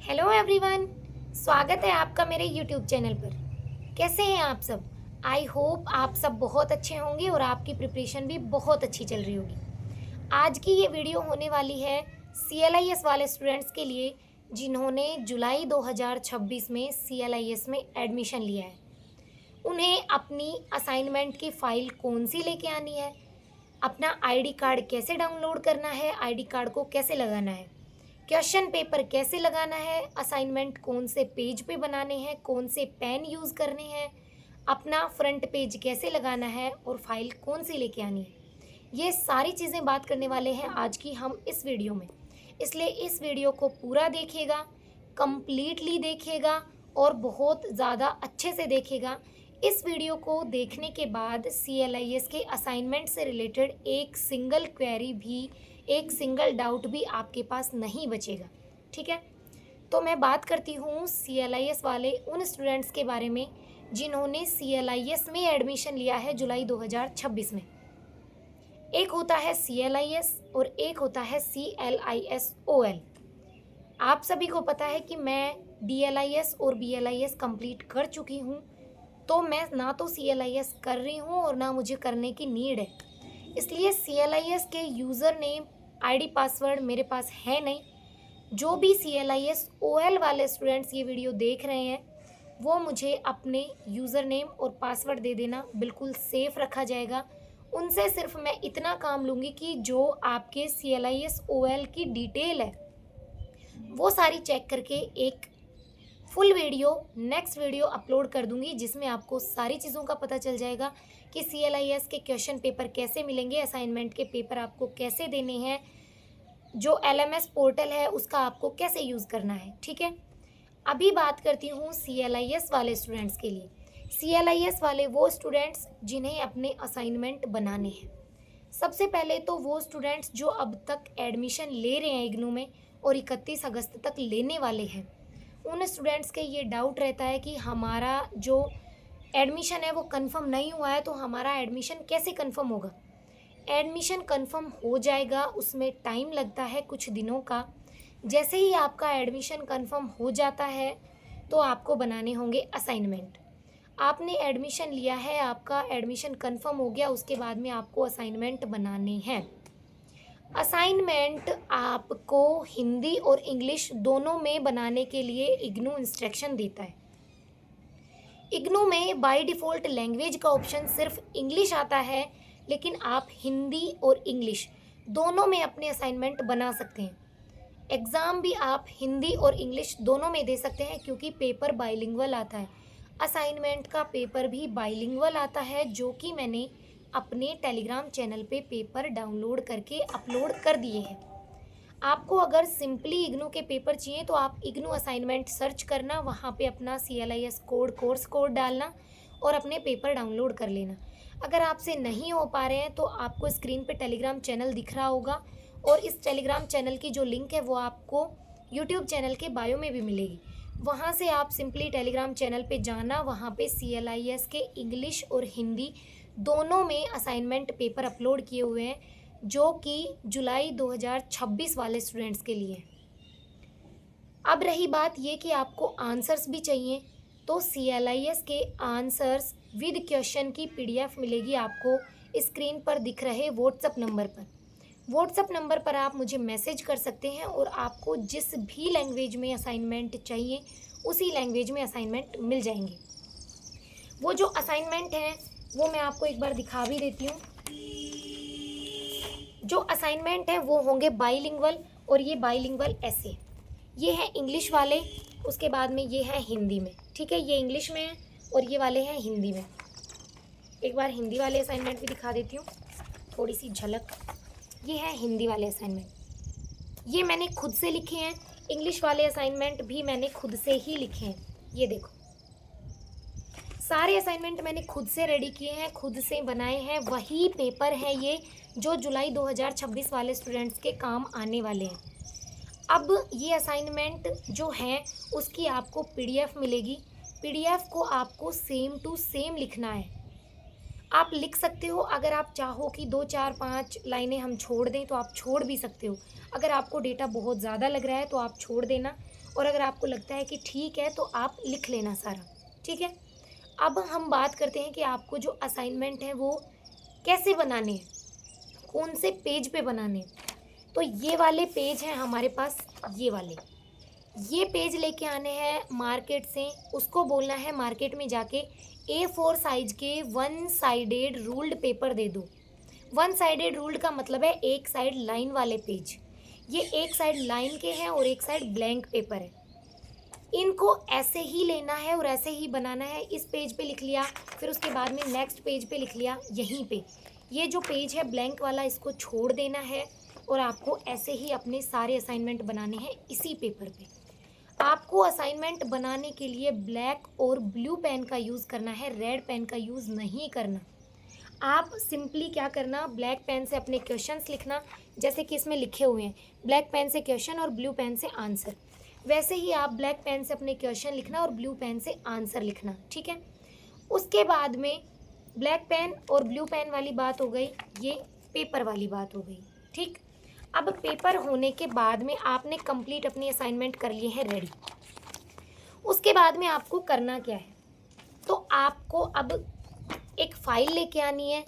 Hello everyone, स्वागत है आपका मेरे यूट्यूब चैनल पर। कैसे हैं आप सब? आई होप आप सब बहुत अच्छे होंगे और आपकी प्रिपरेशन भी बहुत अच्छी चल रही होगी। आज की ये वीडियो होने वाली है CLIS वाले स्टूडेंट्स के लिए जिन्होंने जुलाई 2026 में CLIS में एडमिशन लिया है। उन्हें अपनी असाइनमेंट की फ़ाइल कौन सी लेके आनी है, अपना ID कार्ड कैसे डाउनलोड करना है, ID कार्ड को कैसे लगाना है, क्वेश्चन पेपर कैसे लगाना है, असाइनमेंट कौन से पेज पे बनाने हैं, कौन से पेन यूज़ करने हैं, अपना फ्रंट पेज कैसे लगाना है और फाइल कौन सी लेके आनी है, ये सारी चीज़ें बात करने वाले हैं आज की हम इस वीडियो में। इसलिए इस वीडियो को पूरा देखिएगा, कंप्लीटली देखिएगा और बहुत ज़्यादा अच्छे से देखिएगा। इस वीडियो को देखने के बाद CLIS के असाइनमेंट से रिलेटेड एक सिंगल क्वेरी भी, एक सिंगल डाउट भी आपके पास नहीं बचेगा। ठीक है, तो मैं बात करती हूँ CLIS वाले उन स्टूडेंट्स के बारे में जिन्होंने CLIS में एडमिशन लिया है जुलाई 2026 में। एक होता है CLIS और एक होता है CLISOL। आप सभी को पता है कि मैं DLIS और BLIS कंप्लीट कर चुकी हूँ, तो मैं ना तो CLIS कर रही हूँ और ना मुझे करने की नीड है। इसलिए CLIS के यूज़र नेम ID पासवर्ड मेरे पास है नहीं। जो भी CLISOL वाले स्टूडेंट्स ये वीडियो देख रहे हैं वो मुझे अपने यूज़र नेम और पासवर्ड दे देना, बिल्कुल सेफ़ रखा जाएगा। उनसे सिर्फ मैं इतना काम लूँगी कि जो आपके CLISOL की डिटेल है वो सारी चेक करके एक full video next video upload कर दूंगी, जिसमें आपको सारी चीज़ों का पता चल जाएगा कि CLIS के क्वेश्चन पेपर कैसे मिलेंगे, असाइनमेंट के पेपर आपको कैसे देने हैं, जो LMS पोर्टल है उसका आपको कैसे यूज़ करना है। ठीक है, अभी बात करती हूँ CLIS वाले स्टूडेंट्स के लिए। CLIS वाले वो स्टूडेंट्स जिन्हें अपने असाइनमेंट बनाने हैं। सबसे पहले तो वो स्टूडेंट्स जो अब तक एडमिशन ले रहे हैं इग्नू में और 31 अगस्त तक लेने वाले हैं, उन स्टूडेंट्स के ये डाउट रहता है कि हमारा जो एडमिशन है वो कंफर्म नहीं हुआ है, तो हमारा एडमिशन कैसे कंफर्म होगा। एडमिशन कंफर्म हो जाएगा, उसमें टाइम लगता है कुछ दिनों का। जैसे ही आपका एडमिशन कंफर्म हो जाता है तो आपको बनाने होंगे असाइनमेंट। आपने एडमिशन लिया है, आपका एडमिशन कंफर्म हो गया, उसके बाद में आपको असाइनमेंट बनाने हैं। असाइनमेंट आपको हिंदी और इंग्लिश दोनों में बनाने के लिए इग्नू इंस्ट्रक्शन देता है। इग्नू में बाय डिफ़ॉल्ट लैंग्वेज का ऑप्शन सिर्फ इंग्लिश आता है, लेकिन आप हिंदी और इंग्लिश दोनों में अपने असाइनमेंट बना सकते हैं। एग्ज़ाम भी आप हिंदी और इंग्लिश दोनों में दे सकते हैं क्योंकि पेपर बाइलिंगुअल आता है। असाइनमेंट का पेपर भी बाइलिंगुअल आता है, जो कि मैंने अपने टेलीग्राम चैनल पे पेपर डाउनलोड करके अपलोड कर दिए हैं। आपको अगर सिंपली इग्नू के पेपर चाहिए तो आप इग्नू असाइनमेंट सर्च करना, वहाँ पे अपना CLIS कोड, कोर्स कोड डालना और अपने पेपर डाउनलोड कर लेना। अगर आपसे नहीं हो पा रहे हैं तो आपको स्क्रीन पे टेलीग्राम चैनल दिख रहा होगा और इस टेलीग्राम चैनल की जो लिंक है वो आपको यूट्यूब चैनल के बायो में भी मिलेगी। वहाँ से आप सिंपली टेलीग्राम चैनल पे जाना, वहाँ पे CLIS के इंग्लिश और हिंदी दोनों में असाइनमेंट पेपर अपलोड किए हुए हैं, जो कि जुलाई 2026 वाले स्टूडेंट्स के लिए। अब रही बात ये कि आपको आंसर्स भी चाहिए, तो CLIS के आंसर्स विद क्वेश्चन की PDF मिलेगी आपको स्क्रीन पर दिख रहे व्हाट्सएप नंबर पर। व्हाट्सएप नंबर पर आप मुझे मैसेज कर सकते हैं और आपको जिस भी लैंग्वेज में असाइनमेंट चाहिए उसी लैंग्वेज में असाइनमेंट मिल जाएंगे। वो जो असाइनमेंट हैं वो मैं आपको एक बार दिखा भी देती हूँ। जो असाइनमेंट है वो होंगे बाइलिंगुअल, और ये बाइलिंगुअल ऐसे, ये है इंग्लिश वाले, उसके बाद में ये है हिंदी में। ठीक है, ये इंग्लिश में है और ये वाले हैं हिंदी में। एक बार हिंदी वाले असाइनमेंट भी दिखा देती हूँ, थोड़ी सी झलक। ये है हिंदी वाले असाइनमेंट, ये मैंने खुद से लिखे हैं। इंग्लिश वाले असाइनमेंट भी मैंने खुद से ही लिखे हैं। ये देखो, सारे असाइनमेंट मैंने खुद से रेडी किए हैं, खुद से बनाए हैं। वही पेपर है ये जो जुलाई 2026 वाले स्टूडेंट्स के काम आने वाले हैं। अब ये असाइनमेंट जो है उसकी आपको PDF मिलेगी। PDF को आपको सेम टू सेम लिखना है। आप लिख सकते हो, अगर आप चाहो कि 2 4 5 लाइनें हम छोड़ दें तो आप छोड़ भी सकते हो। अगर आपको डेटा बहुत ज़्यादा लग रहा है तो आप छोड़ देना और अगर आपको लगता है कि ठीक है तो आप लिख लेना सारा, ठीक है। अब हम बात करते हैं कि आपको जो असाइनमेंट है वो कैसे बनाने हैं, कौन से पेज पे बनाने हैं। तो ये वाले पेज हैं हमारे पास, ये पेज लेके आने हैं मार्केट से। उसको बोलना है मार्केट में जाके A4 साइज के वन साइडेड रूल्ड पेपर दे दो। वन साइडेड रूल्ड का मतलब है एक साइड लाइन वाले पेज। ये एक साइड लाइन के हैं और एक साइड ब्लैंक पेपर है। इनको ऐसे ही लेना है और ऐसे ही बनाना है। इस पेज पे लिख लिया, फिर उसके बाद में नेक्स्ट पेज पे लिख लिया। यहीं पे ये जो पेज है ब्लैंक वाला, इसको छोड़ देना है और आपको ऐसे ही अपने सारे असाइनमेंट बनाने हैं इसी पेपर पे। आपको असाइनमेंट बनाने के लिए ब्लैक और ब्लू पेन का यूज़ करना है, रेड पेन का यूज़ नहीं करना। आप सिंपली क्या करना, ब्लैक पेन से अपने क्वेश्चंस लिखना, जैसे कि इसमें लिखे हुए हैं, ब्लैक पेन से क्वेश्चन और ब्लू पेन से आंसर। वैसे ही आप ब्लैक पेन से अपने क्वेश्चन लिखना और ब्लू पेन से आंसर लिखना, ठीक है। उसके बाद में ब्लैक पेन और ब्लू पेन वाली बात हो गई, ये पेपर वाली बात हो गई, ठीक। अब पेपर होने के बाद में आपने कंप्लीट अपनी असाइनमेंट कर लिए हैं रेडी। उसके बाद में आपको करना क्या है, तो आपको अब एक फ़ाइल लेके आनी है,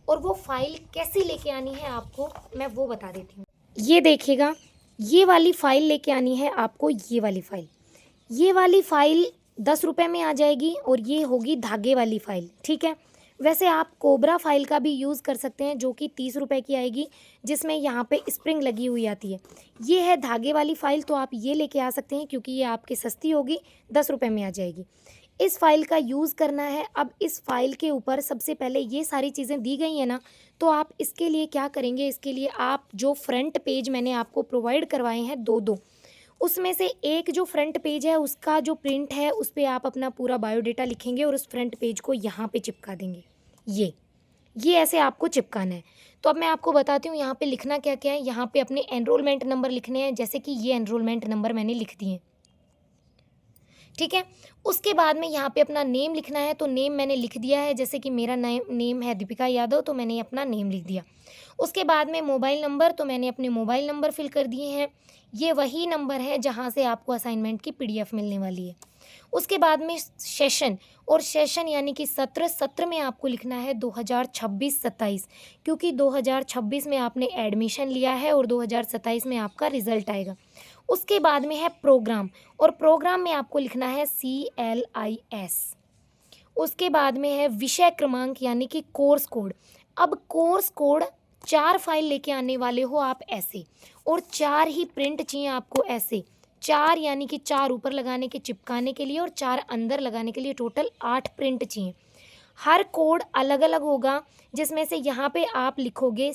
और वो फाइल कैसी लेके आनी है आपको मैं वो बता देती हूँ। ये देखिएगा, ये वाली फ़ाइल लेके आनी है आपको, ये वाली फ़ाइल 10 रुपये में आ जाएगी और ये होगी धागे वाली फ़ाइल, ठीक है। वैसे आप कोबरा फाइल का भी यूज़ कर सकते हैं जो कि 30 रुपये की आएगी, जिसमें यहाँ पे स्प्रिंग लगी हुई आती है। ये है धागे वाली फ़ाइल, तो आप ये लेके आ सकते हैं क्योंकि ये आपकी सस्ती होगी, 10 रुपये में आ जाएगी। इस फाइल का यूज़ करना है। अब इस फाइल के ऊपर सबसे पहले ये सारी चीज़ें दी गई हैं ना, तो आप इसके लिए क्या करेंगे, इसके लिए आप जो फ्रंट पेज मैंने आपको प्रोवाइड करवाए हैं दो, उसमें से एक जो फ्रंट पेज है उसका जो प्रिंट है उस पर आप अपना पूरा बायोडेटा लिखेंगे और उस फ्रंट पेज को यहाँ पे चिपका देंगे। ये ऐसे आपको चिपकाना है। तो अब मैं आपको बताती हूँ यहाँ पे लिखना क्या क्या है। यहाँ पे अपने एनरोलमेंट नंबर लिखने हैं, जैसे कि ये एनरोलमेंट नंबर मैंने लिख दिए, ठीक है। उसके बाद में यहाँ पे अपना नेम लिखना है, तो नेम मैंने लिख दिया है, जैसे कि मेरा नेम है दीपिका यादव, तो मैंने अपना नेम लिख दिया। उसके बाद में मोबाइल नंबर, तो मैंने अपने मोबाइल नंबर फिल कर दिए हैं। ये वही नंबर है जहाँ से आपको असाइनमेंट की PDF मिलने वाली है। उसके बाद में सेशन, और सेशन यानी कि सत्र में आपको लिखना है 2026-27, क्योंकि 2026 में आपने एडमिशन लिया है और 2027 में आपका रिज़ल्ट आएगा। उसके बाद में है प्रोग्राम, और प्रोग्राम में आपको लिखना है CLIS। उसके बाद में है विषय क्रमांक यानी कि कोर्स कोड। अब कोर्स कोड 4 फाइल लेके आने वाले हो आप ऐसे, और 4 ही प्रिंट चाहिए आपको ऐसे, 4 यानी कि 4 ऊपर लगाने के चिपकाने के लिए और 4 अंदर लगाने के लिए, टोटल 8 प्रिंट चाहिए। हर कोड अलग अलग होगा, जिसमें से यहाँ पे आप लिखोगे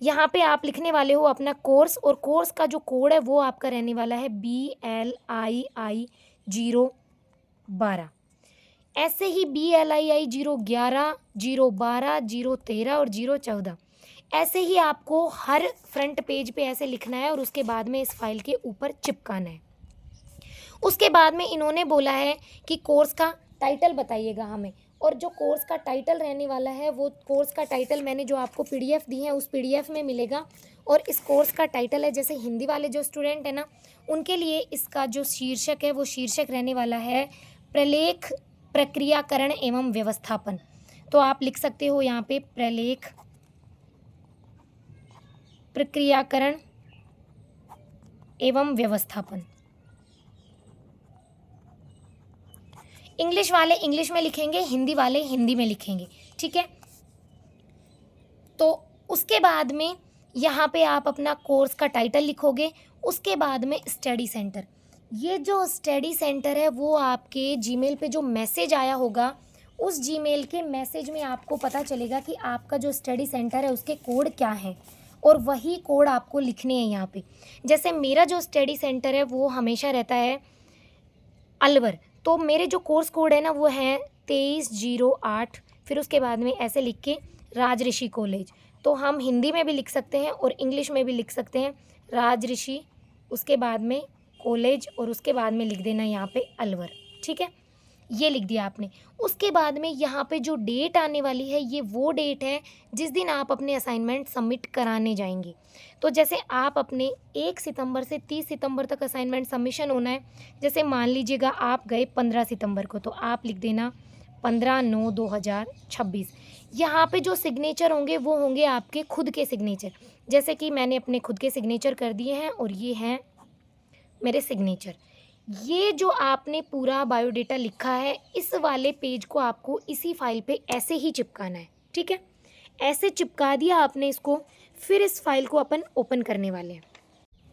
यहाँ पे आप लिखने वाले हो अपना कोर्स, और कोर्स का जो कोड है वो आपका रहने वाला है BLII 012। ऐसे ही BLII 011, 012, 013 और 014, ऐसे ही आपको हर फ्रंट पेज पे ऐसे लिखना है और उसके बाद में इस फाइल के ऊपर चिपकाना है। उसके बाद में इन्होंने बोला है कि कोर्स का टाइटल बताइएगा हमें, और जो कोर्स का टाइटल रहने वाला है वो कोर्स का टाइटल मैंने जो आपको PDF दी है उस PDF में मिलेगा। और इस कोर्स का टाइटल है, जैसे हिंदी वाले जो स्टूडेंट हैं ना, उनके लिए इसका जो शीर्षक है वो शीर्षक रहने वाला है प्रलेख प्रक्रियाकरण एवं व्यवस्थापन। तो आप लिख सकते हो यहाँ पे प्रलेख प्रक्रियाकरण एवं व्यवस्थापन। इंग्लिश वाले इंग्लिश में लिखेंगे, हिंदी वाले हिंदी में लिखेंगे, ठीक है। तो उसके बाद में यहाँ पे आप अपना कोर्स का टाइटल लिखोगे। उसके बाद में स्टडी सेंटर, ये जो स्टडी सेंटर है वो आपके जीमेल पे जो मैसेज आया होगा, उस जीमेल के मैसेज में आपको पता चलेगा कि आपका जो स्टडी सेंटर है उसके कोड क्या है, और वही कोड आपको लिखने हैं यहाँ पे। जैसे मेरा जो स्टडी सेंटर है वो हमेशा रहता है अलवर, तो मेरे जो कोर्स कोड है ना वो है 2308, फिर उसके बाद में ऐसे लिख के राजऋषि कॉलेज। तो हम हिंदी में भी लिख सकते हैं और इंग्लिश में भी लिख सकते हैं राजऋषि, उसके बाद में कॉलेज, और उसके बाद में लिख देना यहाँ पे अलवर, ठीक है। ये लिख दिया आपने। उसके बाद में यहाँ पे जो डेट आने वाली है ये वो डेट है जिस दिन आप अपने असाइनमेंट सबमिट कराने जाएंगे। तो जैसे आप अपने 1 सितंबर से 30 सितंबर तक असाइनमेंट सबमिशन होना है। जैसे मान लीजिएगा आप गए 15 सितंबर को, तो आप लिख देना 15/9/2026। यहाँ पे जो सिग्नेचर होंगे वो होंगे आपके खुद के सिग्नेचर। जैसे कि मैंने अपने खुद के सिग्नेचर कर दिए हैं और ये हैं मेरे सिग्नेचर। ये जो आपने पूरा बायोडेटा लिखा है इस वाले पेज को आपको इसी फाइल पे ऐसे ही चिपकाना है, ठीक है। ऐसे चिपका दिया आपने इसको। फिर इस फाइल को अपन ओपन करने वाले हैं।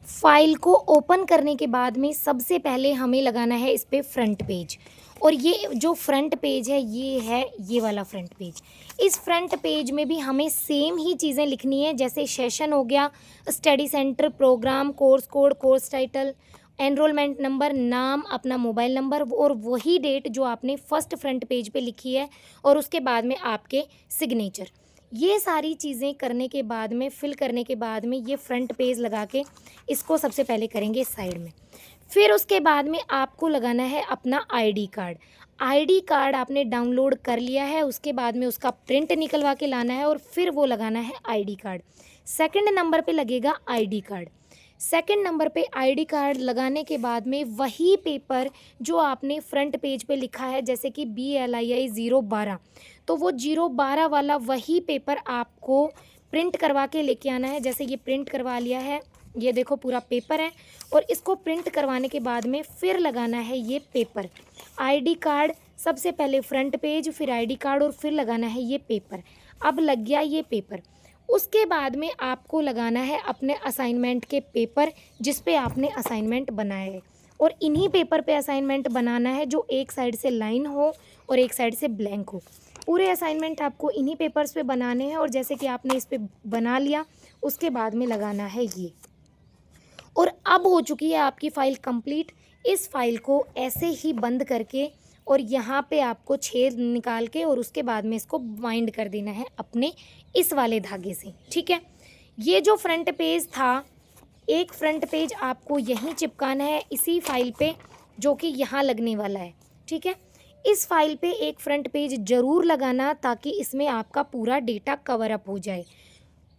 फाइल को ओपन करने के बाद में सबसे पहले हमें लगाना है इस पे फ्रंट पेज। और ये जो फ्रंट पेज है ये है ये वाला फ्रंट पेज। इस फ्रंट पेज में भी हमें सेम ही चीज़ें लिखनी है, जैसे सेशन हो गया, study centre, programme, course code, course title, enrolment number, नाम, अपना मोबाइल नंबर और वही डेट जो आपने फर्स्ट फ्रंट पेज पे लिखी है, और उसके बाद में आपके सिग्नेचर। ये सारी चीज़ें करने के बाद में, फिल करने के बाद में, ये फ्रंट पेज लगा के इसको सबसे पहले करेंगे साइड में। फिर उसके बाद में आपको लगाना है अपना आईडी कार्ड। आईडी कार्ड आपने डाउनलोड कर लिया है, उसके बाद में उसका प्रिंट निकलवा के लाना है और फिर वो लगाना है आईडी कार्ड। सेकंड नंबर पे लगेगा आईडी कार्ड। सेकंड नंबर पे आईडी कार्ड लगाने के बाद में वही पेपर जो आपने फ्रंट पेज पे लिखा है, जैसे कि BLII 012, तो वो 012 वाला वही पेपर आपको प्रिंट करवा के लेके आना है। जैसे ये प्रिंट करवा लिया है, ये देखो पूरा पेपर है, और इसको प्रिंट करवाने के बाद में फिर लगाना है ये पेपर। आईडी कार्ड सबसे पहले फ्रंट पेज, फिर आईडी कार्ड और फिर लगाना है ये पेपर। अब लग गया ये पेपर। उसके बाद में आपको लगाना है अपने असाइनमेंट के पेपर जिस पे आपने असाइनमेंट बनाया है, और इन्हीं पेपर पे असाइनमेंट बनाना है जो एक साइड से लाइन हो और एक साइड से ब्लैंक हो। पूरे असाइनमेंट आपको इन्हीं पेपर्स पे बनाने हैं, और जैसे कि आपने इस पे बना लिया उसके बाद में लगाना है ये। और अब हो चुकी है आपकी फ़ाइल कंप्लीट। इस फाइल को ऐसे ही बंद करके और यहाँ पे आपको छेद निकाल के और उसके बाद में इसको बाइंड कर देना है अपने इस वाले धागे से, ठीक है। ये जो फ्रंट पेज था, एक फ्रंट पेज आपको यहीं चिपकाना है इसी फाइल पे जो कि यहाँ लगने वाला है, ठीक है। इस फाइल पे एक फ्रंट पेज ज़रूर लगाना ताकि इसमें आपका पूरा डेटा कवर अप हो जाए,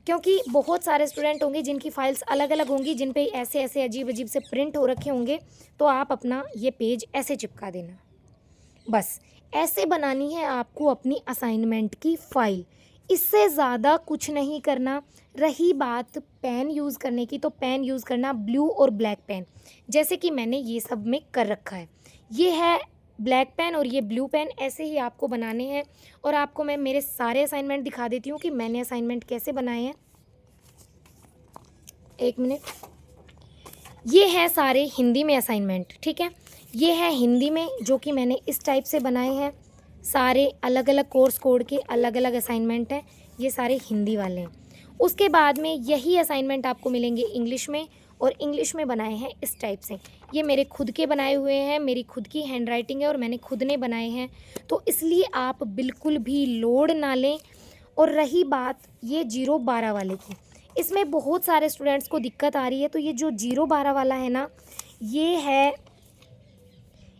क्योंकि बहुत सारे स्टूडेंट होंगे जिनकी फ़ाइल्स अलग अलग होंगी, जिन पे ऐसे ऐसे अजीब अजीब से प्रिंट हो रखे होंगे। तो आप अपना ये पेज ऐसे चिपका देना। बस ऐसे बनानी है आपको अपनी असाइनमेंट की फ़ाइल। इससे ज़्यादा कुछ नहीं करना। रही बात पेन यूज़ करने की, तो पेन यूज़ करना ब्लू और ब्लैक पेन, जैसे कि मैंने ये सब में कर रखा है। ये है ब्लैक पेन और ये ब्लू पेन, ऐसे ही आपको बनाने हैं। और आपको मैं मेरे सारे असाइनमेंट दिखा देती हूँ कि मैंने असाइनमेंट कैसे बनाए हैं। एक मिनट। ये है सारे हिंदी में असाइनमेंट, ठीक है। ये है हिंदी में जो कि मैंने इस टाइप से बनाए हैं। सारे अलग अलग कोर्स कोड के अलग अलग असाइनमेंट हैं, ये सारे हिंदी वाले हैं। उसके बाद में यही असाइनमेंट आपको मिलेंगे इंग्लिश में, और इंग्लिश में बनाए हैं इस टाइप से। ये मेरे खुद के बनाए हुए हैं, मेरी खुद की हैंड राइटिंग है और मैंने खुद ने बनाए हैं, तो इसलिए आप बिल्कुल भी लोड ना लें। और रही बात ये 012 वाले की, इसमें बहुत सारे स्टूडेंट्स को दिक्कत आ रही है। तो ये जो 012 वाला है ना, ये है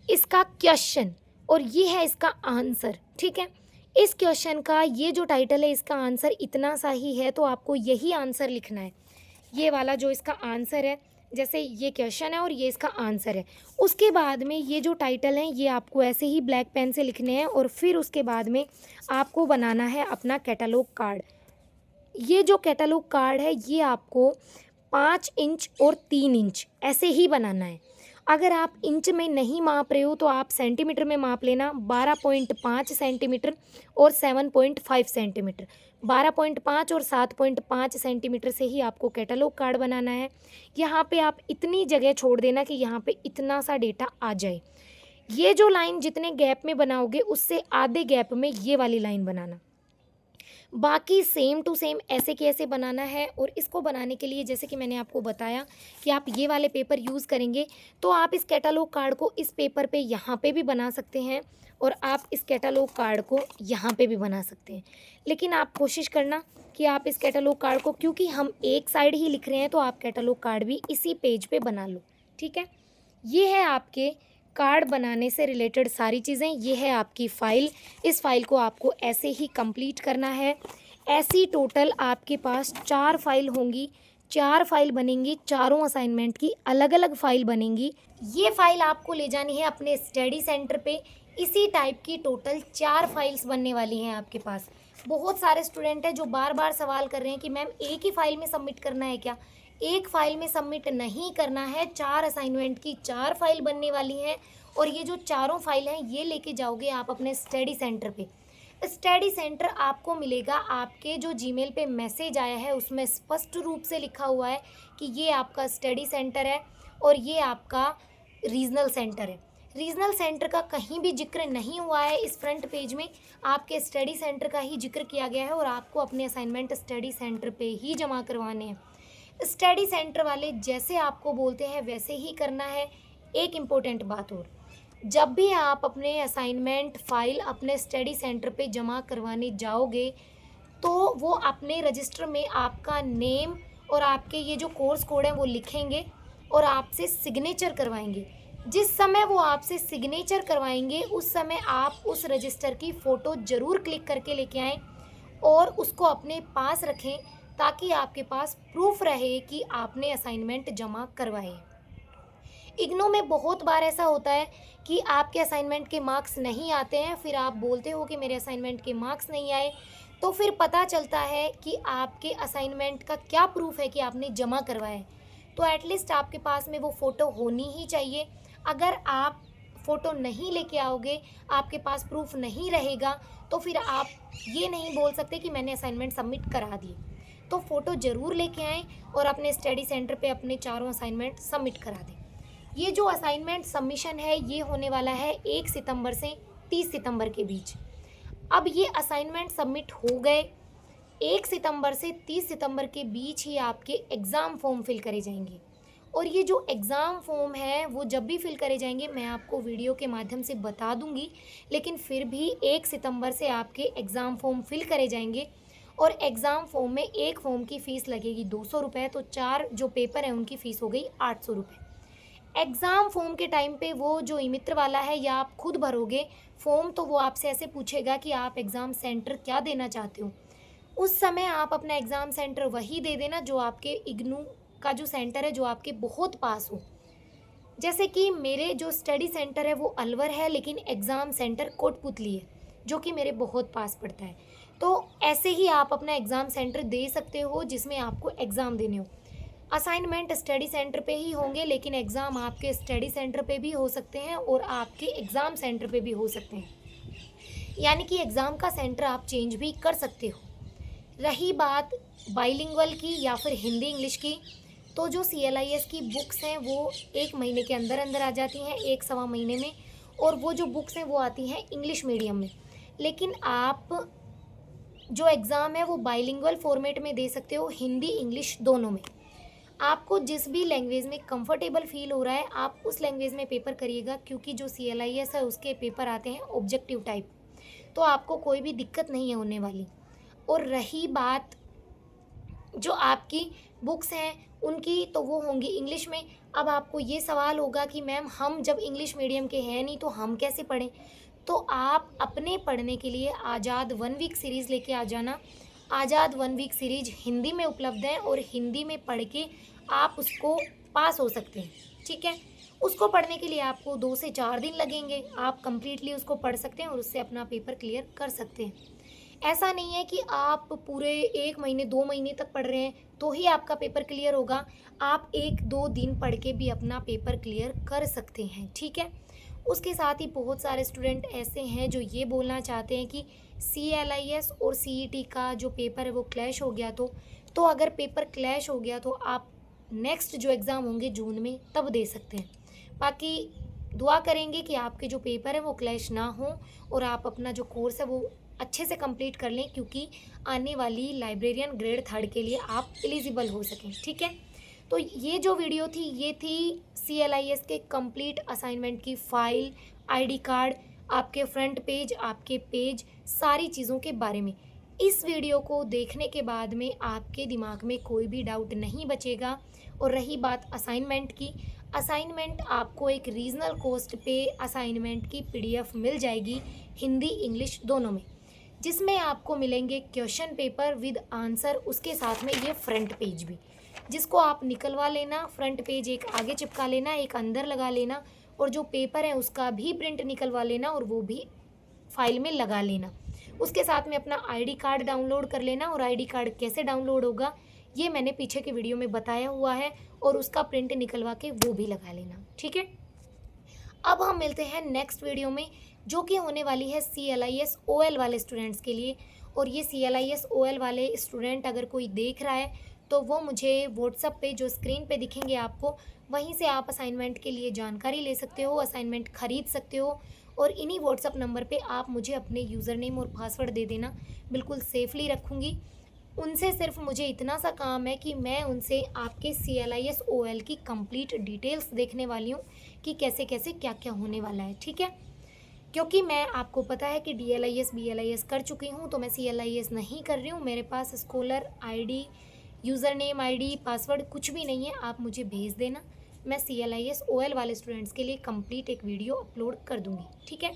इसका क्वेश्चन और ये है इसका आंसर, ठीक है। इस क्वेश्चन का ये जो टाइटल है, इसका आंसर इतना सा ही है, तो आपको यही आंसर लिखना है। ये वाला जो इसका आंसर है, जैसे ये क्वेश्चन है और ये इसका आंसर है। उसके बाद में ये जो टाइटल है ये आपको ऐसे ही ब्लैक पेन से लिखने हैं, और फिर उसके बाद में आपको बनाना है अपना कैटलॉग कार्ड। ये जो कैटलॉग कार्ड है ये आपको 5 इंच और 3 इंच ऐसे ही बनाना है। अगर आप इंच में नहीं माप रहे हो तो आप सेंटीमीटर में माप लेना। 12.5 सेंटीमीटर और 7.5 सेंटीमीटर, 12.5 और 7.5 सेंटीमीटर से ही आपको कैटलॉग कार्ड बनाना है। यहाँ पे आप इतनी जगह छोड़ देना कि यहाँ पे इतना सा डेटा आ जाए। ये जो लाइन जितने गैप में बनाओगे उससे आधे गैप में ये वाली लाइन बनाना। बाकी सेम टू सेम ऐसे के ऐसे बनाना है। और इसको बनाने के लिए जैसे कि मैंने आपको बताया कि आप ये वाले पेपर यूज़ करेंगे, तो आप इस कैटलॉग कार्ड को इस पेपर पे यहाँ पे भी बना सकते हैं, और आप इस कैटलॉग कार्ड को यहाँ पे भी बना सकते हैं। लेकिन आप कोशिश करना कि आप इस कैटलॉग कार्ड को, क्योंकि हम एक साइड ही लिख रहे हैं, तो आप कैटलॉग कार्ड भी इसी पेज पे बना लो, ठीक है। ये है आपके कार्ड बनाने से रिलेटेड सारी चीज़ें। ये है आपकी फ़ाइल। इस फाइल को आपको ऐसे ही कंप्लीट करना है। ऐसी टोटल आपके पास 4 फाइल होंगी, 4 फाइल बनेंगी, चारों असाइनमेंट की अलग अलग फाइल बनेंगी। ये फाइल आपको ले जानी है अपने स्टडी सेंटर पे। इसी टाइप की टोटल 4 फाइल्स बनने वाली हैं आपके पास। बहुत सारे स्टूडेंट हैं जो बार बार सवाल कर रहे हैं कि मैम एक ही फाइल में सबमिट करना है क्या? एक फाइल में सबमिट नहीं करना है, 4 असाइनमेंट की 4 फाइल बनने वाली हैं। और ये जो चारों फाइल हैं ये लेके जाओगे आप अपने स्टडी सेंटर पे। स्टडी सेंटर आपको मिलेगा, आपके जो जीमेल पे मैसेज आया है उसमें स्पष्ट रूप से लिखा हुआ है कि ये आपका स्टडी सेंटर है और ये आपका रीजनल सेंटर है। रीजनल सेंटर का कहीं भी जिक्र नहीं हुआ है इस फ्रंट पेज में, आपके स्टडी सेंटर का ही जिक्र किया गया है और आपको अपने असाइनमेंट स्टडी सेंटर पे ही जमा करवाने हैं। स्टडी सेंटर वाले जैसे आपको बोलते हैं वैसे ही करना है। एक इम्पोर्टेंट बात और, जब भी आप अपने असाइनमेंट फाइल अपने स्टडी सेंटर पे जमा करवाने जाओगे तो वो अपने रजिस्टर में आपका नेम और आपके ये जो कोर्स कोड है वो लिखेंगे और आपसे सिग्नेचर करवाएंगे। जिस समय वो आपसे सिग्नेचर करवाएंगे उस समय आप उस रजिस्टर की फ़ोटो ज़रूर क्लिक करके लेके आएँ और उसको अपने पास रखें ताकि आपके पास प्रूफ रहे कि आपने असाइनमेंट जमा करवाए। इग्नू में बहुत बार ऐसा होता है कि आपके असाइनमेंट के मार्क्स नहीं आते हैं, फिर आप बोलते हो कि मेरे असाइनमेंट के मार्क्स नहीं आए, तो फिर पता चलता है कि आपके असाइनमेंट का क्या प्रूफ है कि आपने जमा करवाया है। तो एटलीस्ट आपके पास में वो फ़ोटो होनी ही चाहिए। अगर आप फ़ोटो नहीं लेके आओगे, आपके पास प्रूफ नहीं रहेगा, तो फिर आप ये नहीं बोल सकते कि मैंने असाइनमेंट सबमिट करा दिए। तो फ़ोटो ज़रूर लेके आएँ और अपने स्टडी सेंटर पे अपने चारों असाइनमेंट सबमिट करा दें। ये जो असाइनमेंट सबमिशन है ये होने वाला है 1 सितंबर से 30 सितंबर के बीच। अब ये असाइनमेंट सबमिट हो गए, 1 सितंबर से 30 सितंबर के बीच ही आपके एग्ज़ाम फॉर्म फिल करे जाएंगे। और ये जो एग्ज़ाम फॉर्म है वो जब भी फिल करे जाएंगे मैं आपको वीडियो के माध्यम से बता दूंगी, लेकिन फिर भी 1 सितंबर से आपके एग्ज़ाम फॉर्म फिल करे जाएंगे। और एग्ज़ाम फॉर्म में एक फॉर्म की फ़ीस लगेगी 200 रुपये, तो 4 जो पेपर हैं उनकी फ़ीस हो गई 800 रुपये। एग्ज़ाम फॉर्म के टाइम पे वो जो ई मित्र वाला है या आप खुद भरोगे फॉर्म, तो वो आपसे ऐसे पूछेगा कि आप एग्ज़ाम सेंटर क्या देना चाहते हो। उस समय आप अपना एग्ज़ाम सेंटर वही दे देना जो आपके इग्नू का जो सेंटर है जो आपके बहुत पास हो। जैसे कि मेरे जो स्टडी सेंटर है वो अलवर है, लेकिन एग्ज़ाम सेंटर कोटपुतली है जो कि मेरे बहुत पास पड़ता है। तो ऐसे ही आप अपना एग्ज़ाम सेंटर दे सकते हो जिसमें आपको एग्ज़ाम देने हो। असाइनमेंट स्टडी सेंटर पे ही होंगे, लेकिन एग्ज़ाम आपके स्टडी सेंटर पे भी हो सकते हैं और आपके एग्ज़ाम सेंटर पे भी हो सकते हैं। यानी कि एग्ज़ाम का सेंटर आप चेंज भी कर सकते हो। रही बात बाइलिंगुअल की या फिर हिंदी इंग्लिश की, तो जो CLIS की बुक्स हैं वो 1 महीने के अंदर अंदर आ जाती हैं, 1 सवा महीने में। और वो जो बुक्स हैं वो आती हैं इंग्लिश मीडियम में। लेकिन आप जो एग्ज़ाम है वो बाइलिंगुअल फॉर्मेट में दे सकते हो, हिंदी इंग्लिश दोनों में। आपको जिस भी लैंग्वेज में कंफर्टेबल फील हो रहा है आप उस लैंग्वेज में पेपर करिएगा, क्योंकि जो CLIS है उसके पेपर आते हैं ऑब्जेक्टिव टाइप, तो आपको कोई भी दिक्कत नहीं है होने वाली। और रही बात जो आपकी बुक्स हैं उनकी, तो वो होंगी इंग्लिश में। अब आपको ये सवाल होगा कि मैम हम जब इंग्लिश मीडियम के हैं नहीं तो हम कैसे पढ़ें? तो आप अपने पढ़ने के लिए आज़ाद 1 वीक सीरीज़ लेके आ जाना। आज़ाद 1 वीक सीरीज हिंदी में उपलब्ध है और हिंदी में पढ़ के आप उसको पास हो सकते हैं, ठीक है। उसको पढ़ने के लिए आपको 2 से 4 दिन लगेंगे, आप कंप्लीटली उसको पढ़ सकते हैं और उससे अपना पेपर क्लियर कर सकते हैं। ऐसा नहीं है कि आप पूरे 1 महीने 2 महीने तक पढ़ रहे हैं तो ही आपका पेपर क्लियर होगा। आप 1-2 दिन पढ़ के भी अपना पेपर क्लियर कर सकते हैं, ठीक है। उसके साथ ही बहुत सारे स्टूडेंट ऐसे हैं जो ये बोलना चाहते हैं कि CLIS और CET का जो पेपर है वो क्लैश हो गया, तो अगर पेपर क्लैश हो गया तो आप नेक्स्ट जो एग्ज़ाम होंगे जून में तब दे सकते हैं। बाकी दुआ करेंगे कि आपके जो पेपर है वो क्लैश ना हो और आप अपना जो कोर्स है वो अच्छे से कंप्लीट कर लें, क्योंकि आने वाली लाइब्रेरियन ग्रेड 3 के लिए आप एलिजिबल हो सकें, ठीक है। तो ये जो वीडियो थी ये थी CLIS के कंप्लीट असाइनमेंट की फ़ाइल, ID कार्ड, आपके फ्रंट पेज, आपके पेज, सारी चीज़ों के बारे में। इस वीडियो को देखने के बाद में आपके दिमाग में कोई भी डाउट नहीं बचेगा। और रही बात असाइनमेंट की, असाइनमेंट आपको एक रीजनल कॉस्ट पे असाइनमेंट की पीडीएफ मिल जाएगी, हिंदी इंग्लिश दोनों में, जिसमें आपको मिलेंगे क्वेश्चन पेपर विद आंसर, उसके साथ में ये फ्रंट पेज भी, जिसको आप निकलवा लेना। फ्रंट पेज एक आगे चिपका लेना, एक अंदर लगा लेना, और जो पेपर है उसका भी प्रिंट निकलवा लेना और वो भी फाइल में लगा लेना। उसके साथ में अपना आईडी कार्ड डाउनलोड कर लेना, और आईडी कार्ड कैसे डाउनलोड होगा ये मैंने पीछे के वीडियो में बताया हुआ है, और उसका प्रिंट निकलवा के वो भी लगा लेना, ठीक है। अब हम मिलते हैं नेक्स्ट वीडियो में, जो कि होने वाली है CLIS OL वाले स्टूडेंट्स के लिए। और ये CLIS OL वाले स्टूडेंट अगर कोई देख रहा है तो वो मुझे व्हाट्सएप पे जो स्क्रीन पे दिखेंगे आपको, वहीं से आप असाइनमेंट के लिए जानकारी ले सकते हो, असाइनमेंट खरीद सकते हो, और इन्हीं व्हाट्सएप नंबर पे आप मुझे अपने यूज़र नेम और पासवर्ड दे देना, बिल्कुल सेफली रखूँगी। उनसे सिर्फ मुझे इतना सा काम है कि मैं उनसे आपके CLIS OL की कंप्लीट डिटेल्स देखने वाली हूँ कि कैसे कैसे क्या क्या होने वाला है, ठीक है। क्योंकि मैं, आपको पता है कि DLIS BLIS कर चुकी हूँ, तो मैं CLIS नहीं कर रही हूँ। मेरे पास scholar ID, user name ID, password कुछ भी नहीं है, आप मुझे भेज देना। मैं CLIS OL वाले स्टूडेंट्स के लिए कंप्लीट एक वीडियो अपलोड कर दूँगी, ठीक है।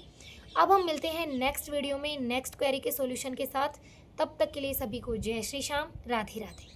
अब हम मिलते हैं नेक्स्ट वीडियो में नेक्स्ट क्वेरी के सॉल्यूशन के साथ। तब तक के लिए सभी को जय श्री श्याम, राधे राधे।